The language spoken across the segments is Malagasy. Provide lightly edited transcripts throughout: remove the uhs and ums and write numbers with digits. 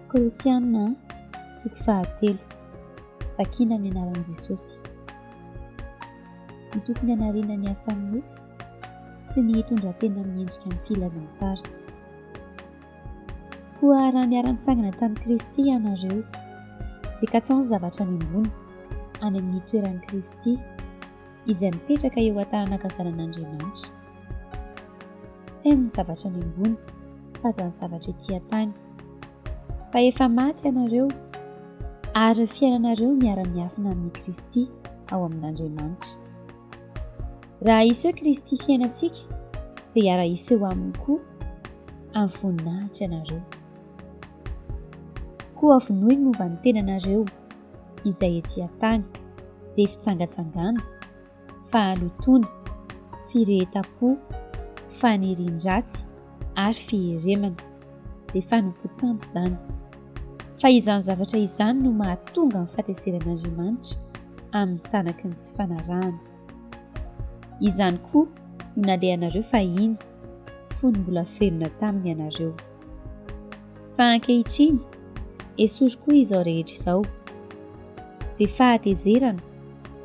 kolosiana toko 3 vakiana amin'ny anaran'i Jesosy. Ny tokony hanariana ny asan'ny nofo sy ny hitondra-tena miendrika ny filazantsara. Koa raha niara-nitsangana tamin'i Kristy ianareo dia katsaony zavatra any ambony any amin'ny toeran'i Kristy izay mipetraka eo an-tanan-kavanan'Andriamanitra. Sy amin'ny zavatra any ambony fa izany zavatra ety an-tany. Fa efa maty ianareo ary fiainanareo miara-miafina amin'ny Kristy ao amin'Andriamanitra. Raha iseho Kristy fiainantsika dia hiara iseho aminy koa amin'ny voninahitra ianareo. Koa vonoiny momba ny tenanareo izay ety an-tany dia fitsangatsangana, fahalotoana, firehetam-po, fanirian-dratsy ary fiheremana dia fanompoan-tsampy izany. Fa izany zavatra izany no mahatonga ny fahateseran'Andriamanitra amin'ny sanaky ny tsy fanarahana. Izany koa no nalehanareo fahiny fony mbola velona taminy ianareo. Fa ankehitriny esory koa izao rehetra izao dia fahatezerana,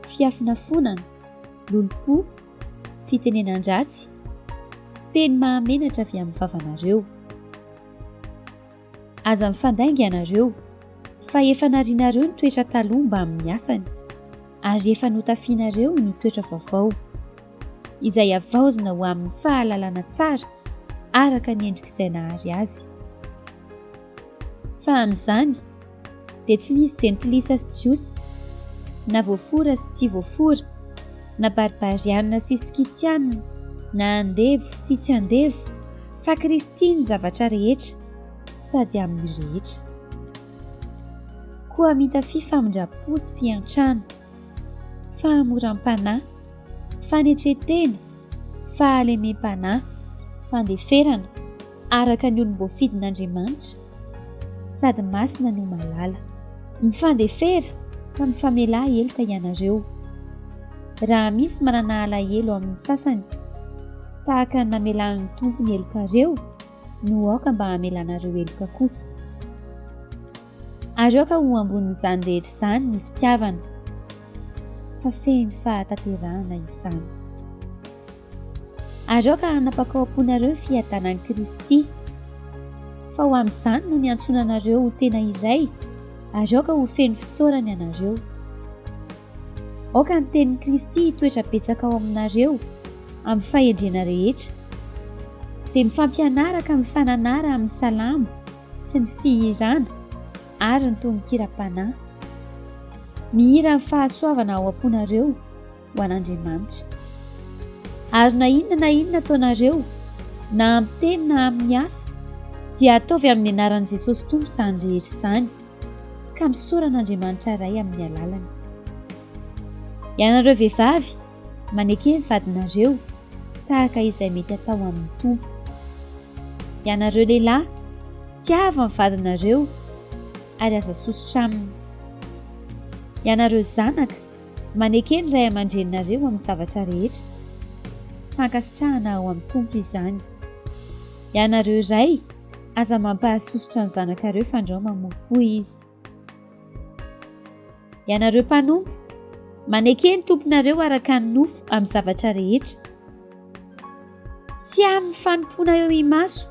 fiafinafonana, lolo-po, fitenenan-dratsy, teny mahamenatra avy amin'ny vavanareo. Aza mifandainga ianareo fa efa narianareo ny toetra taloha mba amin'ny asany ary efa notafianareo ny toetra vaovao izay avaozina ho amin'ny fahalalana tsara araka ny endrik'izay nahary azy. Fa amin'izany dia tsy misy jentilisa sy jiosy, na voafora sy tsy voafora, na baribarianina sy skitianina, na andevo sy tsy andevo, fa Kristy no zavatra rehetra sady amin'ny rehetra. Koa mitafi famondrapo sy fiantrana, fahamoram-panahy, fanetretena, fahalemem-panahy, fandeferana araka ny olom-boafidin'Andriamanitra sady masina no malala. Mifandefera ka mifamela heloka ianareo. Raha misy manana alahelo amin'ny sasany tahaka ny namelan'ny tompony helokareo no aoka mba hamelanareo heloka kosa. Ary aoka ho ambonin'izany rehetra izany ny fitiavana fa fehin'ny fahatanterahana izany. Ary aoka hanapaka ao am-ponareo fiadanan'i Kristy fa ho amin'izany no niantsonanareo ho tena iray ary aoka ho feno fisaorana ianareo. Aoka ny tenin'i Kristy hitoetra betsaka ao aminareo amin'ny fahendrena rehetra dia mifampianaraka amin'ny fananara amin'ny salamo sy ny fihirana ary ny tononkira-panahy. Mihira ny fahasoavana ao am-ponareo ho an'Andriamanitra. Ary na inona ataonareo na amin'ny teny na amin'ny asa dia ataovy amin'ny anaran'i Jesosy Tompo izany rehetra izany ka misaoran'Andriamanitra iray amin'ny alalany. Ianareo vehivavy manekeny vadinareo tahaka izay mety atao amin'ny Tompo. Ianareo lehilahy tiava ny vadinareo ary aza sosotra aminy. Ianareo zanaka manekeny ray aman-dreninareo amin'ny zavatra rehetra, fankasitrahana ao amin'ny Tompo izany. Ianareo iray aza mampahasosotra ny zanakareo fandrao mamofoy izy. Ianareo mpanompo manekeny tomponareo araka ny nofo amin'ny zavatra rehetra, tsy amin'ny fanompoana eo imaso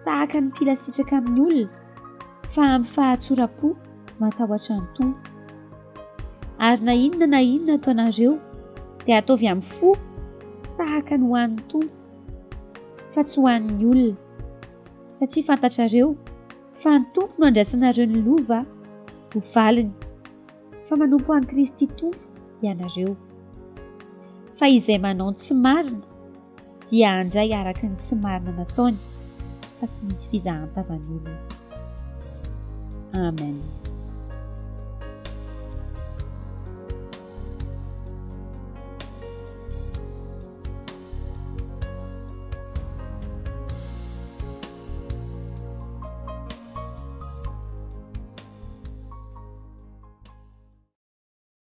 tahaka ny mpilasitraka amin'ny olona fa amin'ny fahatsora-po matahotra ny Tompo. Ary na inona ataonareo dia ataovy amin'ny fo tahaka ny ho an'ny Tompo fa tsy ho an'ny olona, satria fantatrareo fa ny Tompo no andraisanareo ny lova ho valiny fa manompo an'i Kristy Tompo ianareo. Fa izay manao ny tsy marina dia handray araka ny tsy marina nataony fa tsy misy fizahan-tavan'olona. Amen.